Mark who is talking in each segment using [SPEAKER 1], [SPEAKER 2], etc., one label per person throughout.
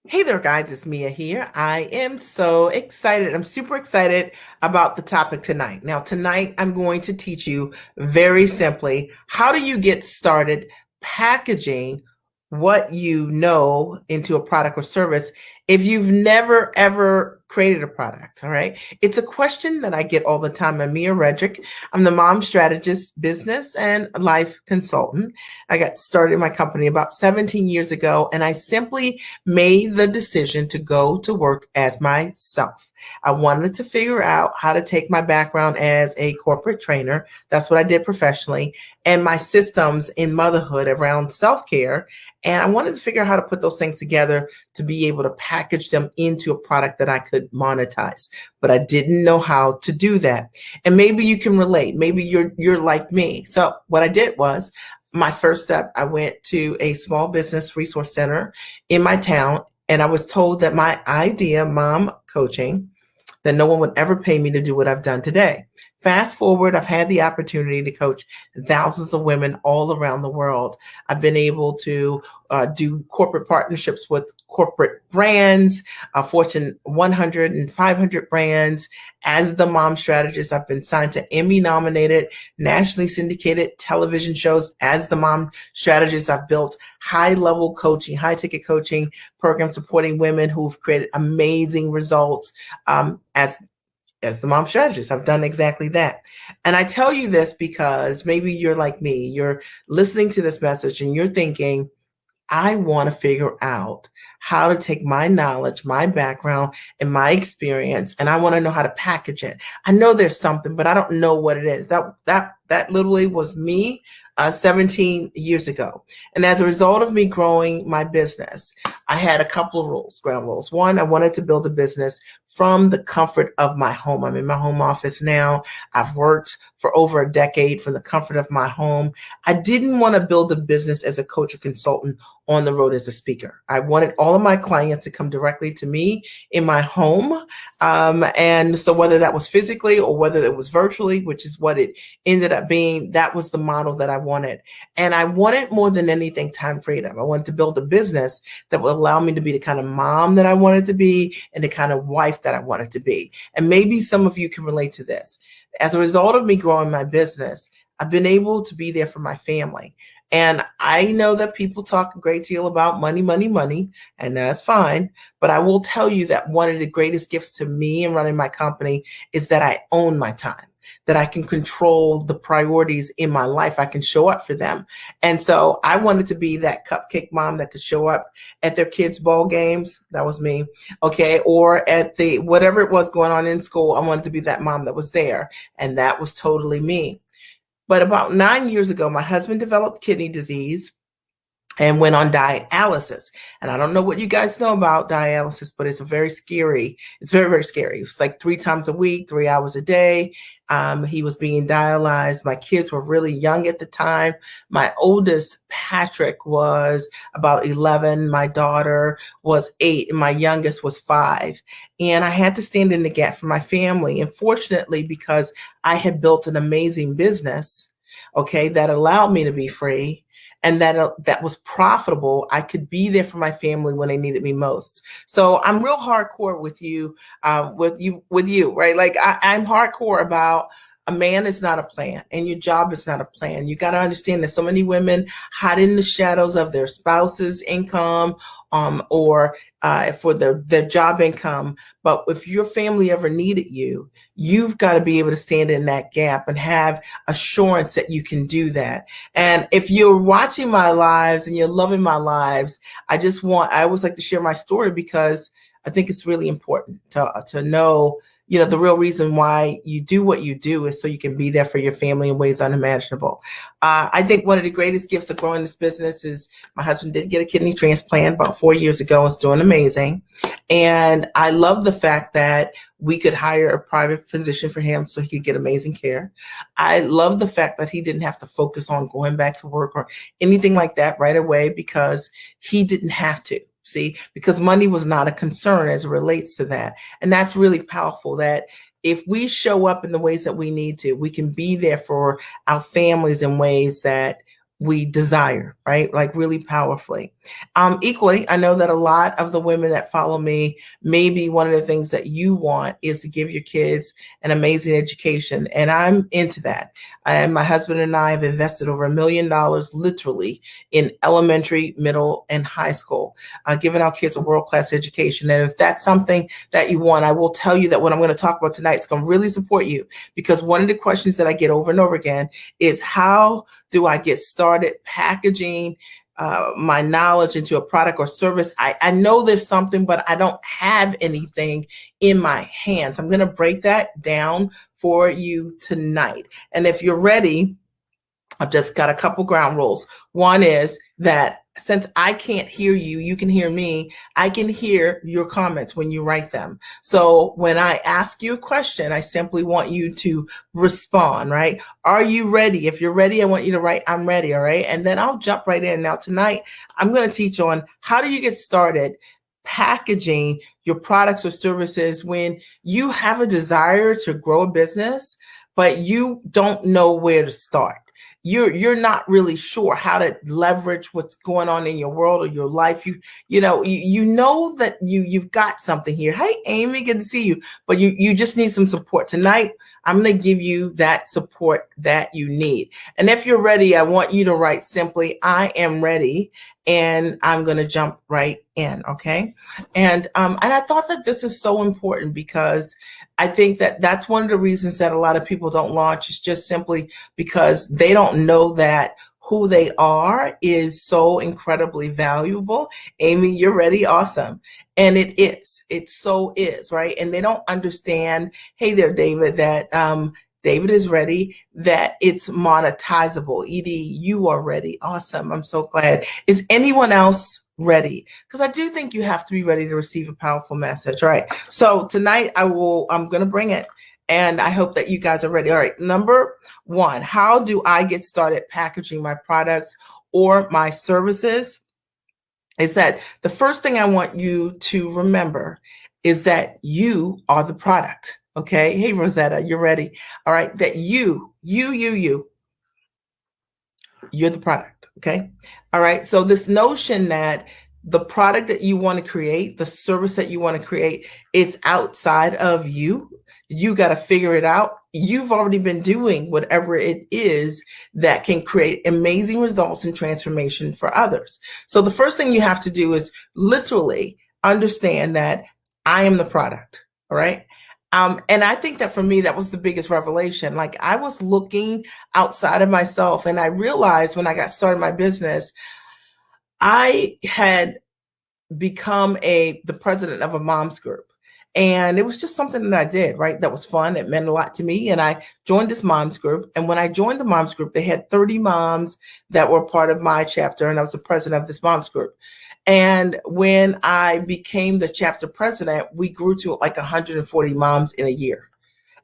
[SPEAKER 1] Hey there, guys. It's Mia here. I am so excited. I'm super excited about the topic tonight. Now, tonight, I'm going to teach you very simply how do you get started packaging what you know into a product or service if you've never ever created a product. All right. It's a question that I get all the time. I'm Mia Redrick. I'm the mom strategist, business and life consultant. I got started in my company about 17 years ago, and I simply made the decision to go to work as myself. I wanted to figure out how to take my background as a corporate trainer. That's what I did professionally, and my systems in motherhood around self care. And I wanted to figure out how to put those things together to be able to package them into a product that I could monetize. But I didn't know how to do that. And maybe you can relate. Maybe you're like me. So what I did was my first step, I went to a small business resource center in my town, and I was told that my idea, mom coaching, that no one would ever pay me to do what I've done today. Fast forward, I've had the opportunity to coach thousands of women all around the world. I've been able to do corporate partnerships with corporate brands, Fortune 100 and 500 brands. As the mom strategist, I've been signed to Emmy nominated, nationally syndicated television shows. As the mom strategist, I've built high level coaching, high ticket coaching programs supporting women who've created amazing results. As the mom strategist, I've done exactly that. And I tell you this because maybe you're like me, you're listening to this message and you're thinking, I want to figure out how to take my knowledge, my background, and my experience, and I want to know how to package it. I know there's something, but I don't know what it is. That literally was me 17 years ago. And as a result of me growing my business, I had a couple of rules, ground rules. One, I wanted to build a business from the comfort of my home. I'm in my home office now. I've worked for over a decade from the comfort of my home. I didn't want to build a business as a coach or consultant on the road as a speaker. I wanted all of my clients to come directly to me in my home. And so whether that was physically or whether it was virtually, which is what it ended up being, that was the model that I wanted. And I wanted more than anything time freedom. I wanted to build a business that would allow me to be the kind of mom that I wanted to be and the kind of wife that I wanted to be. And maybe some of you can relate to this. As a result of me growing my business, I've been able to be there for my family. And I know that people talk a great deal about money, money, money, and that's fine. But I will tell you that one of the greatest gifts to me in running my company is that I own my time, that I can control the priorities in my life. I can show up for them. And so I wanted to be that cupcake mom that could show up at their kids' ball games. That was me. Okay. Or at the whatever it was going on in school. I wanted to be that mom that was there. And that was totally me. But about 9 years ago, my husband developed kidney disease and went on dialysis. And I don't know what you guys know about dialysis, but it's very, very scary. It's like 3 times a week, 3 hours a day. He was being dialyzed. My kids were really young at the time. My oldest, Patrick, was about 11. My daughter was 8, and my youngest was 5. And I had to stand in the gap for my family. And fortunately, because I had built an amazing business, okay, that allowed me to be free and that was profitable, I could be there for my family when they needed me most. So I'm real hardcore with you, right? Like I'm hardcore about a man is not a plan and your job is not a plan. You got to understand that so many women hide in the shadows of their spouse's income, or for their job income. But if your family ever needed you, you've got to be able to stand in that gap and have assurance that you can do that. And if you're watching my lives and you're loving my lives, I always like to share my story because I think it's really important to know, the real reason why you do what you do is so you can be there for your family in ways unimaginable. I think one of the greatest gifts of growing this business is my husband did get a kidney transplant about 4 years ago. It's doing amazing. And I love the fact that we could hire a private physician for him so he could get amazing care. I love the fact that he didn't have to focus on going back to work or anything like that right away because he didn't have to. See, because money was not a concern as it relates to that. And that's really powerful that if we show up in the ways that we need to, we can be there for our families in ways that we desire, right? Like really powerfully. Equally, I know that a lot of the women that follow me, maybe one of the things that you want is to give your kids an amazing education. And I'm into that. And my husband and I have invested over $1 million literally in elementary, middle, and high school, giving our kids a world-class education. And if that's something that you want, I will tell you that what I'm going to talk about tonight is going to really support you, because one of the questions that I get over and over again is, how do I get started packaging my knowledge into a product or service? I know there's something, but I don't have anything in my hands. I'm going to break that down for you tonight. And if you're ready, I've just got a couple ground rules. One is that since I can't hear you, you can hear me. I can hear your comments when you write them. So when I ask you a question, I simply want you to respond, right? Are you ready? If you're ready, I want you to write, I'm ready, all right? And then I'll jump right in. Now tonight, I'm going to teach on how do you get started packaging your products or services when you have a desire to grow a business, but you don't know where to start. You're not really sure how to leverage what's going on in your world or your life. You know that you've got something here. Hey, Amy, good to see you. But you just need some support tonight. I'm going to give you that support that you need. And if you're ready, I want you to write simply, I am ready, and I'm going to jump right in. Okay. And I thought that this is so important because I think that that's one of the reasons that a lot of people don't launch, is just simply because they don't know that who they are is so incredibly valuable. Amy, you're ready. Awesome. And it is. It so is, right? And they don't understand, hey there, David, that David is ready, that it's monetizable. Edie, you are ready. Awesome. I'm so glad. Is anyone else ready? Because I do think you have to be ready to receive a powerful message, right? So tonight I'm going to bring it. And I hope that you guys are ready. All right. Number one, how do I get started packaging my products or my services? Is that the first thing I want you to remember is that you are the product. Okay. Hey, Rosetta, you're ready. All right. That you're the product. Okay. All right. So this notion that the product that you want to create, the service that you want to create, is outside of you. You got to figure it out. You've already been doing whatever it is that can create amazing results and transformation for others. So the first thing you have to do is literally understand that I am the product. All right. And I think that for me, that was the biggest revelation. Like, I was looking outside of myself, and I realized when I got started my business, I had become the president of a mom's group. And it was just something that I did, right? That was fun. It meant a lot to me. And I joined this moms group. And when I joined the moms group, they had 30 moms that were part of my chapter. And I was the president of this moms group. And when I became the chapter president, we grew to like 140 moms in a year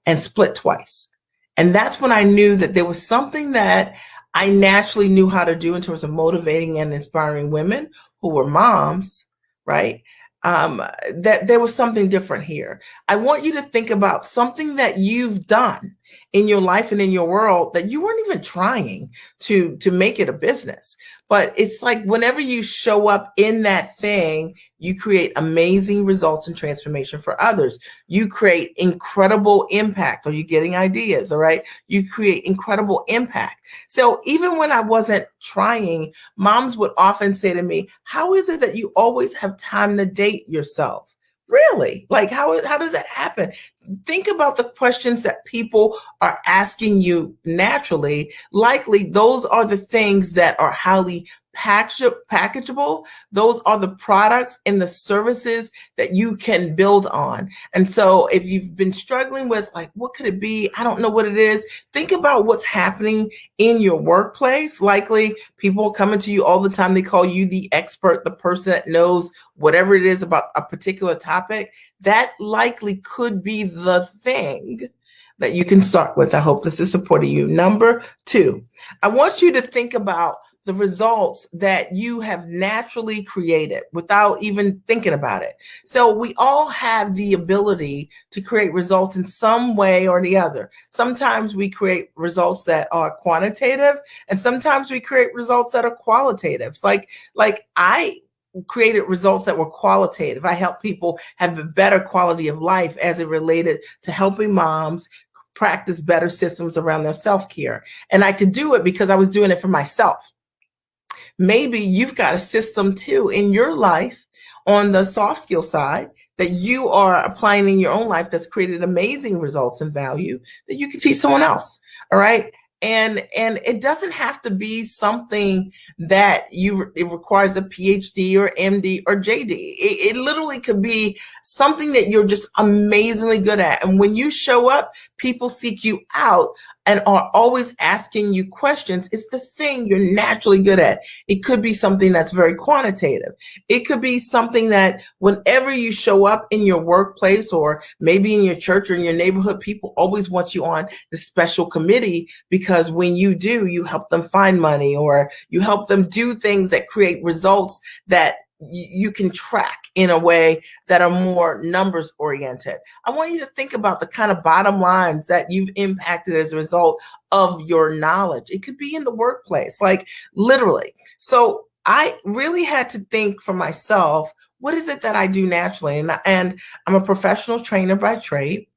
[SPEAKER 1] and split twice. And that's when I knew that there was something that I naturally knew how to do in terms of motivating and inspiring women who were moms, right? That there was something different here. I want you to think about something that you've done in your life and in your world that you weren't even trying to make it a business. But it's like whenever you show up in that thing, you create amazing results and transformation for others. You create incredible impact. Are you getting ideas? All right. You create incredible impact. So even when I wasn't trying, moms would often say to me, how is it that you always have time to date yourself? Really? Like, how does that happen? Think about the questions that people are asking you naturally. Likely, those are the things that are highly packageable. Those are the products and the services that you can build on. And so if you've been struggling with, like, what could it be? I don't know what it is. Think about what's happening in your workplace. Likely people are coming to you all the time. They call you the expert, the person that knows whatever it is about a particular topic. That likely could be the thing that you can start with. I hope this is supporting you. Number two, I want you to think about the results that you have naturally created without even thinking about it. So we all have the ability to create results in some way or the other. Sometimes we create results that are quantitative, and sometimes we create results that are qualitative. Like I created results that were qualitative. I helped people have a better quality of life as it related to helping moms practice better systems around their self-care. And I could do it because I was doing it for myself. Maybe you've got a system too in your life on the soft skill side that you are applying in your own life that's created amazing results and value that you can teach someone else. All right. And it doesn't have to be something that it requires a PhD or MD or JD. It literally could be something that you're just amazingly good at. And when you show up, people seek you out and are always asking you questions. It's the thing you're naturally good at. It could be something that's very quantitative. It could be something that whenever you show up in your workplace or maybe in your church or in your neighborhood, people always want you on the special committee because when you do, you help them find money or you help them do things that create results that you can track in a way that are more numbers oriented. I want you to think about the kind of bottom lines that you've impacted as a result of your knowledge. It could be in the workplace, like literally. So I really had to think for myself, what is it that I do naturally? And I'm a professional trainer by trade.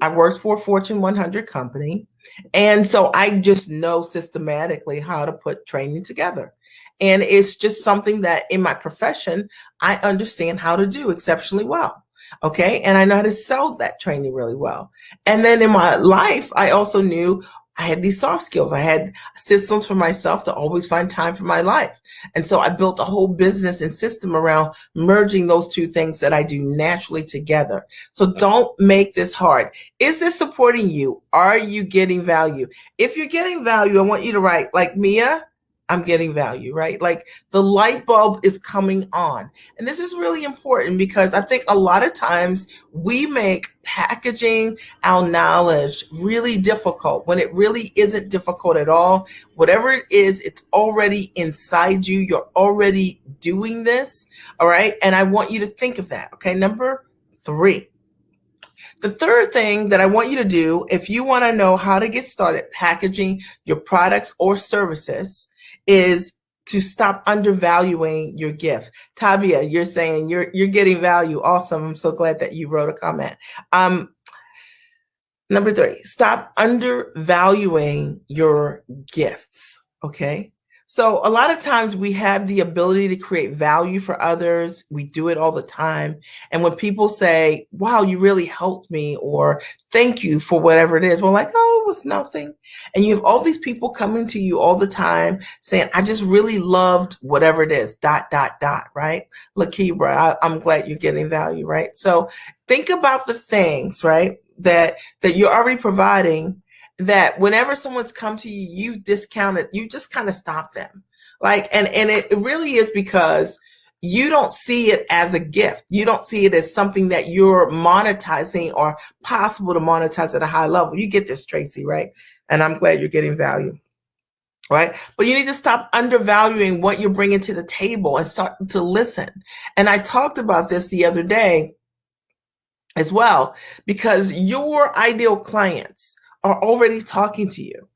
[SPEAKER 1] I worked for a Fortune 100 company. And so I just know systematically how to put training together. And it's just something that in my profession, I understand how to do exceptionally well. Okay. And I know how to sell that training really well. And then in my life, I also knew I had these soft skills. I had systems for myself to always find time for my life. And so I built a whole business and system around merging those two things that I do naturally together. So don't make this hard. Is this supporting you? Are you getting value? If you're getting value, I want you to write like Mia, I'm getting value, right? Like the light bulb is coming on. And this is really important because I think a lot of times we make packaging our knowledge really difficult when it really isn't difficult at all. Whatever it is, it's already inside you. You're already doing this. All right. And I want you to think of that. Okay. Number 3. The third thing that I want you to do, if you want to know how to get started packaging your products or services, is to stop undervaluing your gift. Tabia, you're saying you're getting value. Awesome. I'm so glad that you wrote a comment. Number 3, stop undervaluing your gifts. Okay. So a lot of times we have the ability to create value for others. We do it all the time. And when people say, wow, you really helped me, or thank you for whatever it is, we're like, oh, it was nothing. And you have all these people coming to you all the time saying, I just really loved whatever it is, ... right? Lakibra, I'm glad you're getting value, right? So think about the things, right, that you're already providing, that whenever someone's come to you, you've discounted, you just kind of stop them. Like, and it really is because you don't see it as a gift. You don't see it as something that you're monetizing or possible to monetize at a high level. You get this, Tracy, right? And I'm glad you're getting value, right? But you need to stop undervaluing what you're bringing to the table and start to listen. And I talked about this the other day as well, because your ideal clients are already talking to you.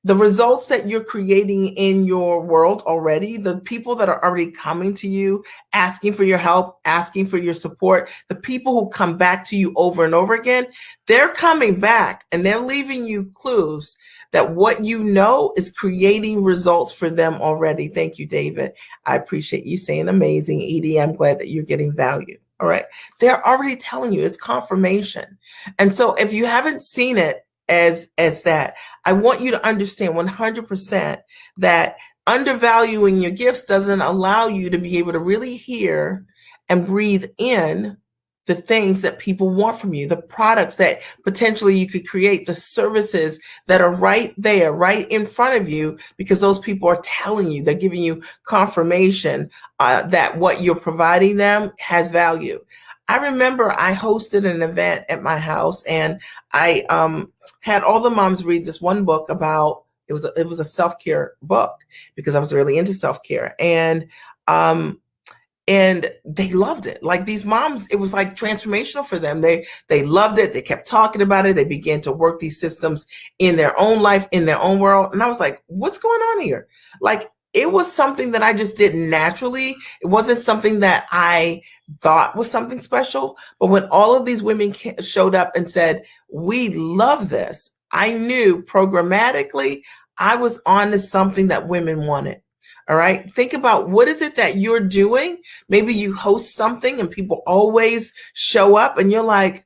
[SPEAKER 1] The results that you're creating in your world already, the people that are already coming to you, asking for your help, asking for your support, the people who come back to you over and over again, they're coming back and they're leaving you clues that what you know is creating results for them already. Thank you, David. I appreciate you saying amazing. Edie, I'm glad that you're getting value. All right. They're already telling you, it's confirmation. And so if you haven't seen it as that, I want you to understand 100% that undervaluing your gifts doesn't allow you to be able to really hear and breathe in the things that people want from you, the products that potentially you could create, the services that are right there, right in front of you, because those people are telling you, they're giving you confirmation that what you're providing them has value. I remember I hosted an event at my house, and I had all the moms read this one book about, It was a self-care book because I was really into self-care. Um and they loved it. Like these moms, it was like transformational for them. They loved it. They kept talking about it. They began to work these systems in their own life, in their own world. And I was like, what's going on here? Like it was something that I just did naturally. It wasn't something that I thought was something special. But when all of these women showed up and said, we love this, I knew programmatically I was on to something that women wanted. All right. Think about what is it that you're doing? Maybe you host something and people always show up and you're like,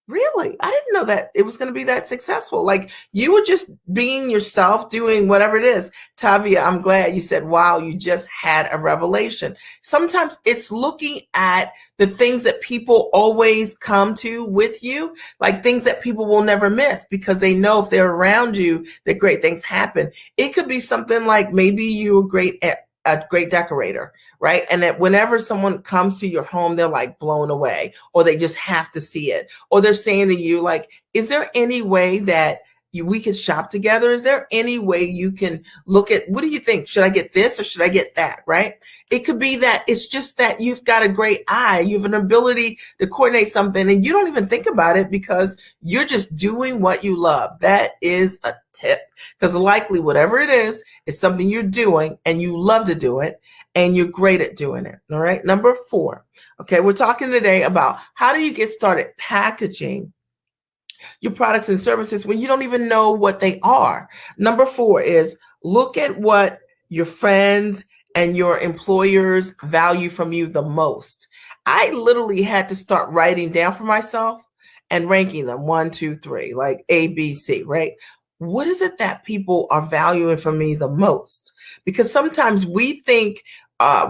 [SPEAKER 1] really? I didn't know that it was going to be that successful. Like you were just being yourself, doing whatever it is. Tavia, I'm glad you said, wow, you just had a revelation. Sometimes it's looking at the things that people always come to with you, like things that people will never miss because they know if they're around you, that great things happen. It could be something like maybe you're great at a great decorator, right? And that whenever someone comes to your home, they're like blown away, or they just have to see it, or they're saying to you, like, is there any way that we could shop together? Is there any way you can look at, what do you think? Should I get this or should I get that, right? It could be that it's just that you've got a great eye. You have an ability to coordinate something and you don't even think about it because you're just doing what you love. That is a tip, because likely whatever it is something you're doing and you love to do it and you're great at doing it. All right. Number 4. Okay. We're talking today about how do you get started packaging your products and services when you don't even know what they are. Number 4 is look at what your friends and your employers value from you the most. I literally had to start writing down for myself and ranking them 1, 2, 3, like A, B, C, right? What is it that people are valuing from me the most? Because sometimes we think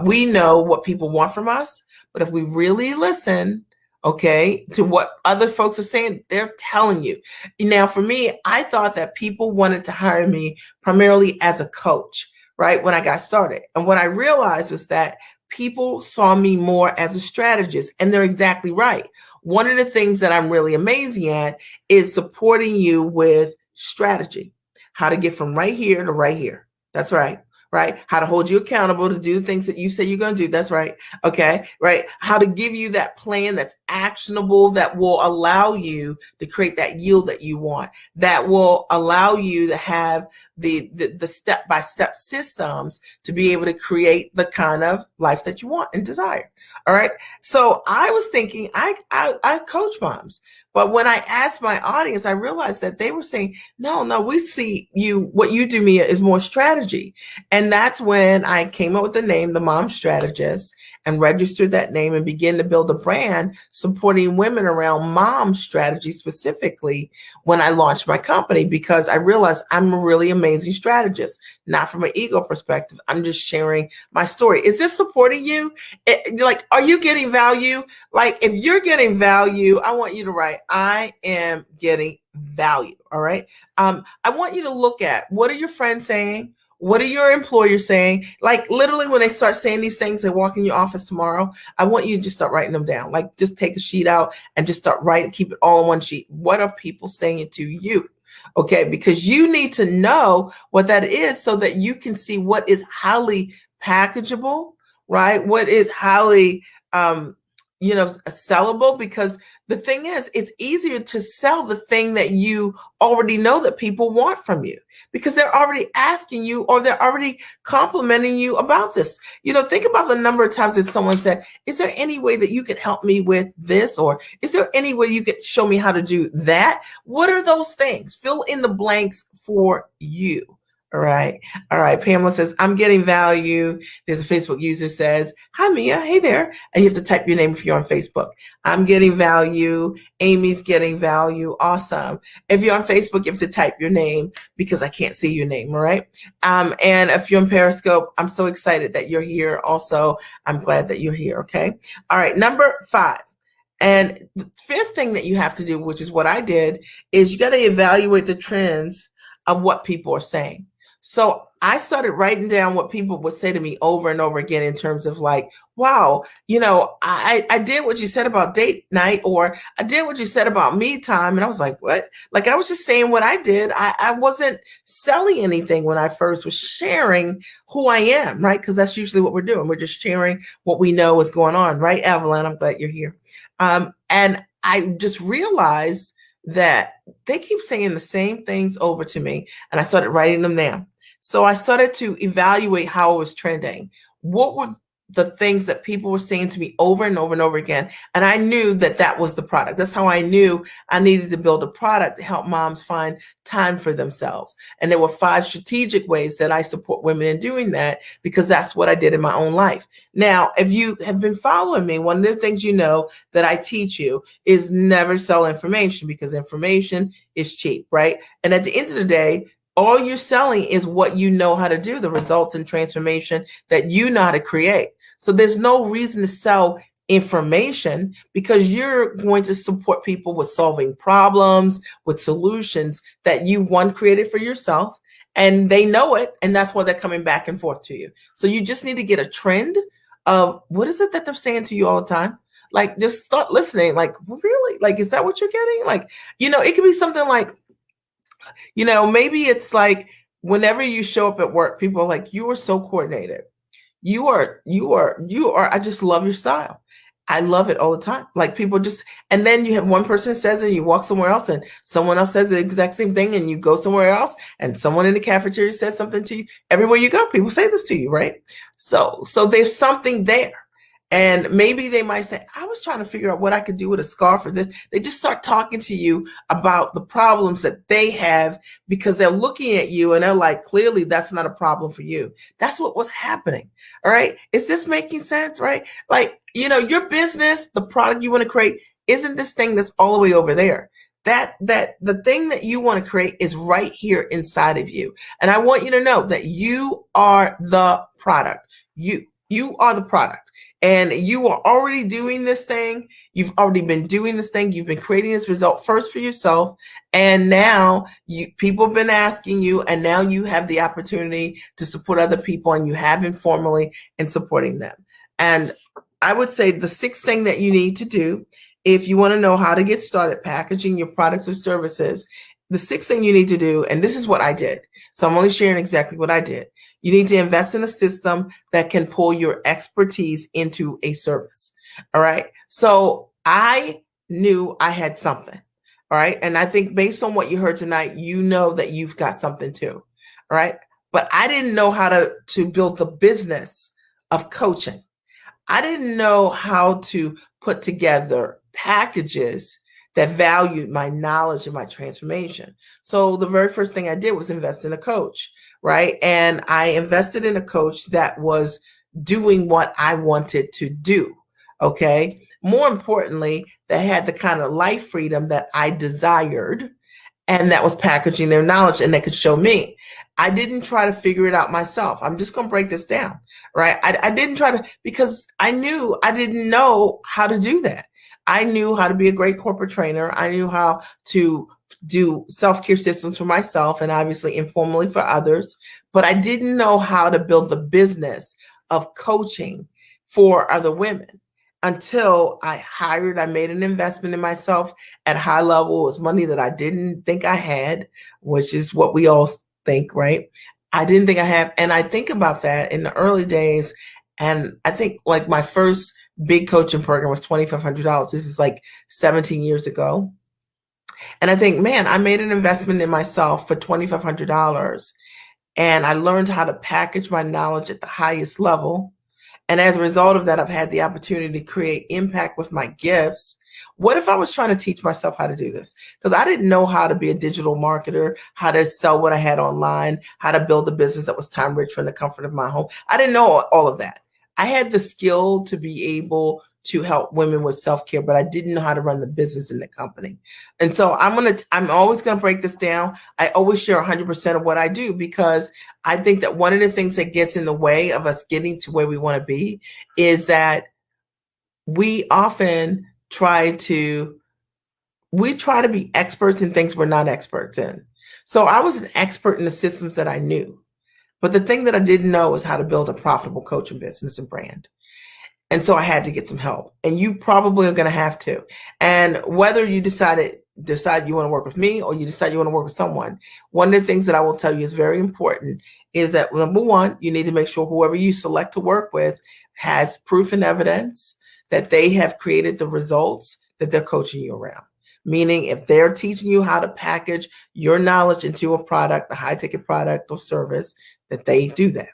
[SPEAKER 1] we know what people want from us, but if we really listen, okay, to what other folks are saying, they're telling you. Now, for me, I thought that people wanted to hire me primarily as a coach, right, when I got started. And what I realized was that people saw me more as a strategist, and they're exactly right. One of the things that I'm really amazing at is supporting you with strategy, how to get from right here to right here. That's right. Right? How to hold you accountable to do the things that you say you're going to do. That's right. Okay. Right. How to give you that plan that's actionable, that will allow you to create that yield that you want, that will allow you to have the step-by-step systems to be able to create the kind of life that you want and desire. All right. So I was thinking, I coach moms, but when I asked my audience, I realized that they were saying, no, we see you, what you do, Mia, is more strategy. And that's when I came up with the name, The Mom Strategist, and registered that name and began to build a brand supporting women around mom strategy specifically when I launched my company, because I realized I'm a really amazing strategist, not from an ego perspective. I'm just sharing my story. Is this supporting you? Like, are you getting value? Like, if you're getting value, I want you to write, I am getting value. All right. I want you to look at, what are your friends saying? What are your employers saying? Like literally when they start saying these things, they walk in your office tomorrow, I want you to just start writing them down. Like just take a sheet out and just start writing, keep it all on one sheet. What are people saying to you? Okay, because you need to know what that is so that you can see what is highly packageable, right? What is highly sellable, because the thing is, it's easier to sell the thing that you already know that people want from you, because they're already asking you or they're already complimenting you about this. Think about the number of times that someone said, is there any way that you could help me with this? Or is there any way you could show me how to do that? What are those things? Fill in the blanks for you. All right. All right. Pamela says, I'm getting value. There's a Facebook user says, hi, Mia. Hey there. And you have to type your name if you're on Facebook. I'm getting value. Amy's getting value. Awesome. If you're on Facebook, you have to type your name because I can't see your name. All right. And if you're on Periscope, I'm so excited that you're here. Also, I'm glad that you're here. Okay. All right. Number 5. And the 5th thing that you have to do, which is what I did, is you got to evaluate the trends of what people are saying. So I started writing down what people would say to me over and over again in terms of like, wow, I did what you said about date night, or I did what you said about me time. And I was like, what? Like I was just saying what I did. I wasn't selling anything when I first was sharing who I am, right? Because that's usually what we're doing. We're just sharing what we know is going on, right, Evelyn? I'm glad you're here. And I just realized that they keep saying the same things over to me, and I started writing them down. So I started to evaluate how it was trending. What were the things that people were saying to me over and over and over again? And I knew that that was the product. That's how I knew I needed to build a product to help moms find time for themselves. And there were 5 strategic ways that I support women in doing that, because that's what I did in my own life. Now, if you have been following me, one of the things you know that I teach you is never sell information, because information is cheap, right? And at the end of the day, all you're selling is what you know how to do, the results and transformation that you know how to create. So there's no reason to sell information, because you're going to support people with solving problems, with solutions that you created for yourself, and they know it, and that's why they're coming back and forth to you. So you just need to get a trend of what is it that they're saying to you all the time. Like, just start listening. Like, really? Like, is that what you're getting? Like, it could be something like, maybe it's like whenever you show up at work, people are like, you are so coordinated. I just love your style. I love it all the time. Like people just, and then you have one person says it, and you walk somewhere else, and someone else says the exact same thing, and you go somewhere else, and someone in the cafeteria says something to you. Everywhere you go, people say this to you, right? So there's something there. And maybe they might say, I was trying to figure out what I could do with a scarf or this. They just start talking to you about the problems that they have, because they're looking at you and they're like, clearly that's not a problem for you. That's what was happening. All right. Is this making sense? Right? Like, your business, the product you want to create isn't this thing that's all the way over there. That the thing that you want to create is right here inside of you. And I want you to know that you are the product. You are the product. And you are already doing this thing. You've already been doing this thing. You've been creating this result first for yourself. And now people have been asking you, and now you have the opportunity to support other people, and you have informally in supporting them. And I would say the 6th thing that you need to do, if you want to know how to get started packaging your products or services, the 6th thing you need to do, and this is what I did. So I'm only sharing exactly what I did. You need to invest in a system that can pull your expertise into a service. All right. So I knew I had something. All right. And I think based on what you heard tonight, you know that you've got something too. All right. But I didn't know how to build the business of coaching. I didn't know how to put together packages that valued my knowledge and my transformation. So the very first thing I did was invest in a coach, right? And I invested in a coach that was doing what I wanted to do, okay? More importantly, that had the kind of life freedom that I desired, and that was packaging their knowledge, and they could show me. I didn't try to figure it out myself. I'm just going to break this down, right? I didn't try to, because I knew I didn't know how to do that. I knew how to be a great corporate trainer. I knew how to do self-care systems for myself, and obviously informally for others, but I didn't know how to build the business of coaching for other women until I made an investment in myself at a high level. It was money that I didn't think I had, which is what we all think, right? I didn't think I have. And I think about that in the early days. And I think like my first big coaching program was $2,500. This is like 17 years ago. And I think, man, I made an investment in myself for $2,500. And I learned how to package my knowledge at the highest level. And as a result of that, I've had the opportunity to create impact with my gifts. What if I was trying to teach myself how to do this? Because I didn't know how to be a digital marketer, how to sell what I had online, how to build a business that was time rich from the comfort of my home. I didn't know all of that. I had the skill to be able to help women with self-care, but I didn't know how to run the business in the company. And so I'm always going to break this down. I always share 100% of what I do, because I think that one of the things that gets in the way of us getting to where we want to be is that we often try to be experts in things we're not experts in. So I was an expert in the systems that I knew. But the thing that I didn't know is how to build a profitable coaching business and brand. And so I had to get some help. And you probably are going to have to. And whether you decide you want to work with me or you decide you want to work with someone, one of the things that I will tell you is very important is that, number one, you need to make sure whoever you select to work with has proof and evidence that they have created the results that they're coaching you around. Meaning, if they're teaching you how to package your knowledge into a product, a high ticket product or service, that they do that.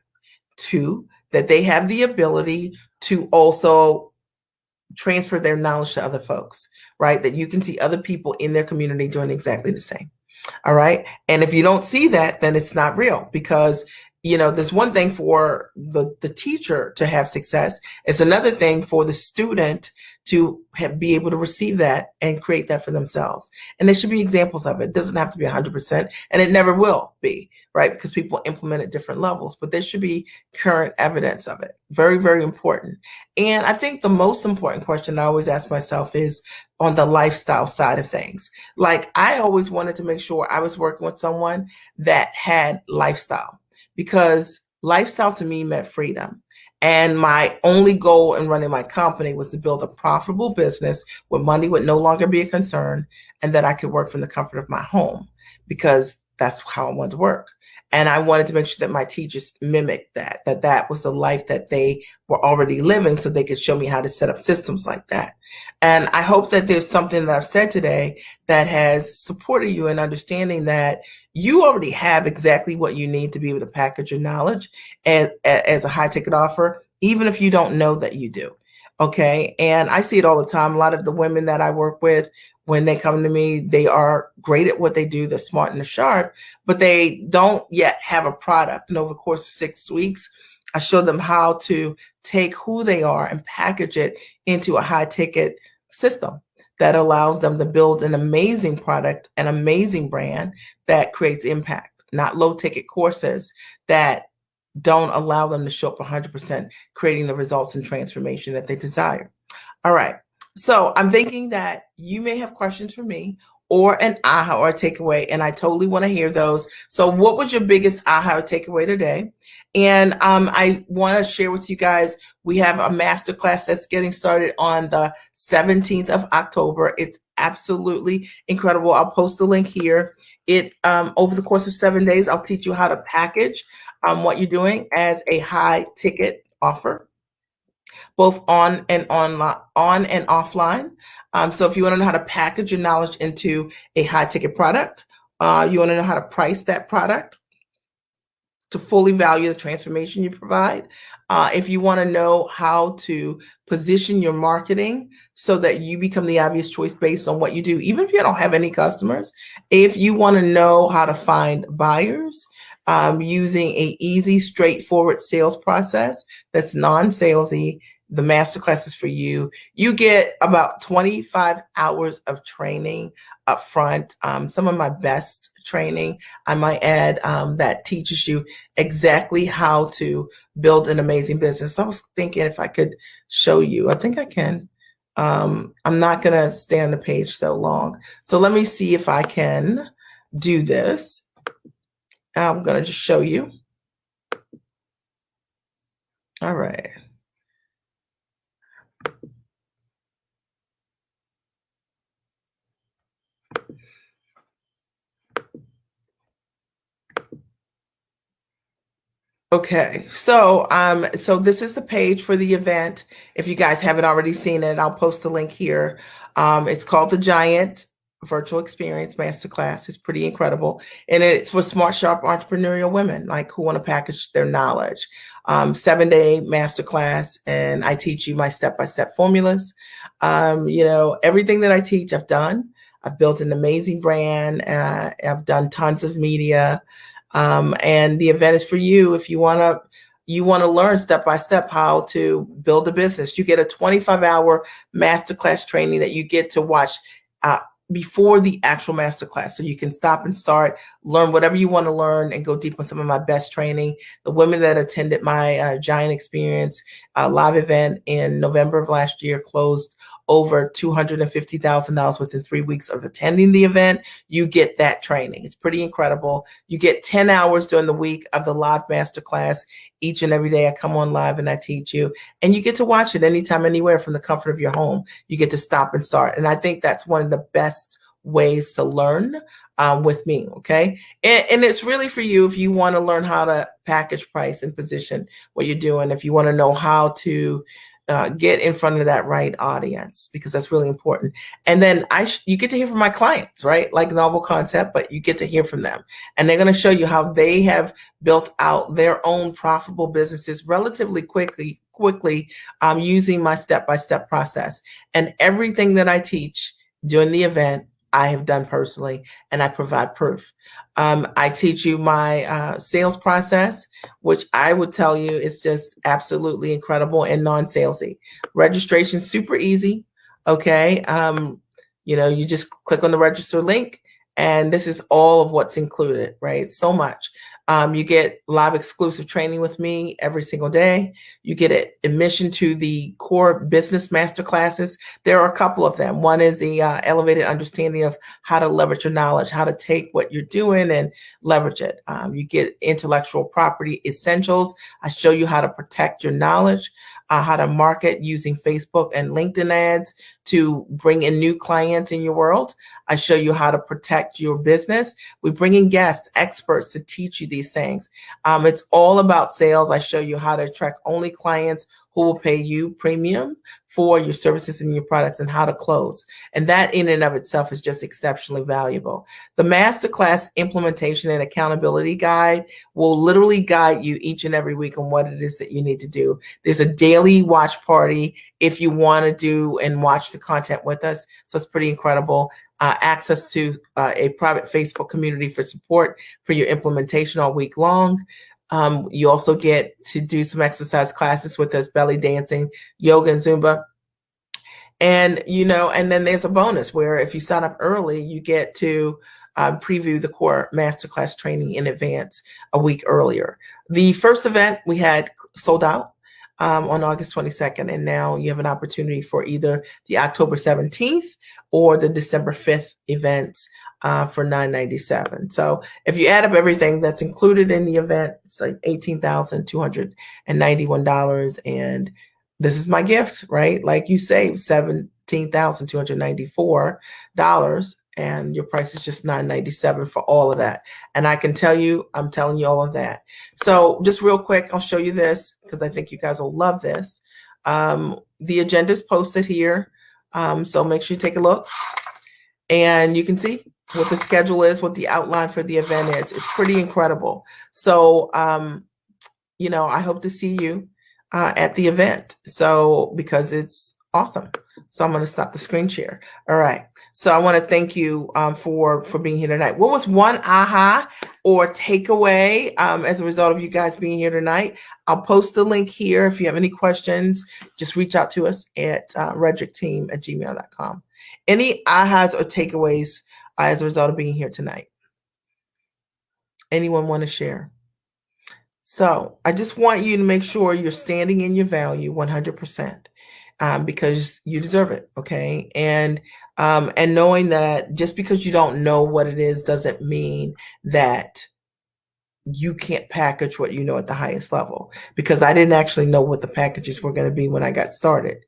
[SPEAKER 1] Two, that they have the ability to also transfer their knowledge to other folks, right? That you can see other people in their community doing exactly the same. All right. And if you don't see that, then it's not real, because there's one thing for the teacher to have success. It's another thing for the student to be able to receive that and create that for themselves. And there should be examples of it. It doesn't have to be 100%, and it never will be, right? Because people implement at different levels, but there should be current evidence of it. Very, very important. And I think the most important question I always ask myself is on the lifestyle side of things. Like, I always wanted to make sure I was working with someone that had lifestyle, because lifestyle to me meant freedom. And my only goal in running my company was to build a profitable business where money would no longer be a concern, and that I could work from the comfort of my home, because that's how I wanted to work. And I wanted to make sure that my teachers mimicked that was the life that they were already living, so they could show me how to set up systems like that. And I hope that there's something that I've said today that has supported you in understanding that you already have exactly what you need to be able to package your knowledge as a high ticket offer, even if you don't know that you do. Okay. And I see it all the time. A lot of the women that I work with, when they come to me, they are great at what they do. They're smart and they're sharp, but they don't yet have a product. And over the course of 6 weeks, I show them how to take who they are and package it into a high ticket system that allows them to build an amazing product, an amazing brand that creates impact, not low ticket courses that don't allow them to show up 100%, creating the results and transformation that they desire. All right. So I'm thinking that you may have questions for me, or an aha or a takeaway, and I totally want to hear those. So what was your biggest aha or takeaway today? And I want to share with you guys, we have a masterclass that's getting started on the 17th of October. It's absolutely incredible. I'll post the link here. Over the course of 7 days, I'll teach you how to package what you're doing as a high ticket offer, both on and offline. So if you want to know how to package your knowledge into a high ticket product, you want to know how to price that product to fully value the transformation you provide. If you want to know how to position your marketing so that you become the obvious choice based on what you do, even if you don't have any customers. If you want to know how to find buyers using a easy, straightforward sales process that's non-salesy, the masterclass is for you. You get about 25 hours of training up front. Some of my best training, I might add, that teaches you exactly how to build an amazing business. I was thinking if I could show you. I think I can. I'm not going to stay on the page so long. So let me see if I can do this. I'm going to just show you. All right. Okay, so this is the page for the event. If you guys haven't already seen it, I'll post the link here. It's called the Giant Virtual Experience Masterclass. It's pretty incredible, and it's for smart, sharp, entrepreneurial women like who want to package their knowledge. 7-day masterclass, and I teach you my step-by-step formulas. Everything that I teach, I've done. I've built an amazing brand. I've done tons of media. And the event is for you if you want to learn step by step how to build a business. You get a 25-hour masterclass training that you get to watch before the actual masterclass. So you can stop and start, learn whatever you want to learn, and go deep on some of my best training. The women that attended my Giant Experience live event in November of last year closed over $250,000 within 3 weeks of attending the event. You get that training. It's pretty incredible. You get 10 hours during the week of the live masterclass. Each and every day I come on live and I teach you, and you get to watch it anytime, anywhere from the comfort of your home. You get to stop and start. And I think that's one of the best ways to learn with me. Okay. And it's really for you if you want to learn how to package, price, and position what you're doing. If you want to know how to get in front of that right audience, because that's really important. And then you get to hear from my clients, right? Like Novel Concept, but you get to hear from them, and they're going to show you how they have built out their own profitable businesses relatively quickly, using my step-by-step process. And everything that I teach during the event, I have done personally, and I provide proof. I teach you my sales process, which I would tell you is just absolutely incredible and non-salesy. Registration super easy. Okay, you just click on the register link, and this is all of what's included, right? So much. You get live exclusive training with me every single day. You get admission to the core business masterclasses. There are a couple of them. One is the elevated understanding of how to leverage your knowledge, how to take what you're doing and leverage it. You get intellectual property essentials. I show you how to protect your knowledge, how to market using Facebook and LinkedIn ads to bring in new clients in your world. I show you how to protect your business. We bring in guests, experts to teach you these things. It's all about sales. I show you how to attract only clients who will pay you premium for your services and your products, and how to close. And that in and of itself is just exceptionally valuable. The masterclass implementation and accountability guide will literally guide you each and every week on what it is that you need to do. There's a daily watch party if you want to do and watch the content with us. So it's pretty incredible. Access to a private Facebook community for support for your implementation all week long. You also get to do some exercise classes with us, belly dancing, yoga, and Zumba. And, and then there's a bonus where if you sign up early, you get to preview the core masterclass training in advance a week earlier. The first event we had sold out on August 22nd. And now you have an opportunity for either the October 17th or the December 5th events for $997. So if you add up everything that's included in the event, it's like $18,291. And this is my gift, right? Like you saved $17,294, and your price is just $997 for all of that. And I can tell you, I'm telling you all of that. So just real quick, I'll show you this because I think you guys will love this. The agenda is posted here. So make sure you take a look, and you can see what the schedule is, what the outline for the event is. It's pretty incredible. So, I hope to see you at the event. So, because it's awesome. So I'm going to stop the screen share. All right. So I want to thank you for being here tonight. What was one aha or takeaway as a result of you guys being here tonight? I'll post the link here. If you have any questions, just reach out to us at redrickteam@gmail.com. Any ahas or takeaways as a result of being here tonight? Anyone want to share? So I just want you to make sure you're standing in your value 100%. Because you deserve it, okay? And knowing that just because you don't know what it is doesn't mean that you can't package what you know at the highest level. Because I didn't actually know what the packages were going to be when I got started,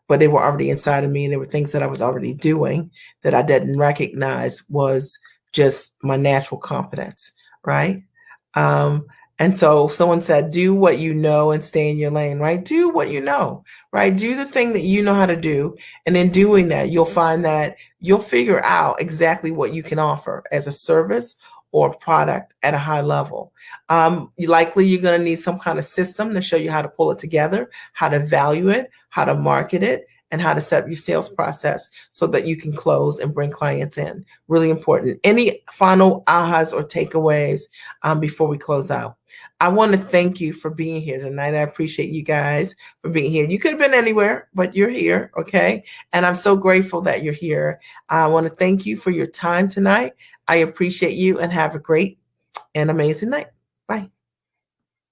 [SPEAKER 1] but they were already inside of me, and there were things that I was already doing that I didn't recognize was just my natural competence, right? And so someone said, do what you know and stay in your lane, right? Do what you know, right? Do the thing that you know how to do. And in doing that, you'll find that you'll figure out exactly what you can offer as a service or product at a high level. Likely you're going to need some kind of system to show you how to pull it together, how to value it, how to market it, and how to set up your sales process so that you can close and bring clients in. Really important. Any final ahas or takeaways before we close out? I want to thank you for being here tonight. I appreciate you guys for being here. You could have been anywhere, but you're here, okay? And I'm so grateful that you're here. I want to thank you for your time tonight. I appreciate you and have a great and amazing night. Bye.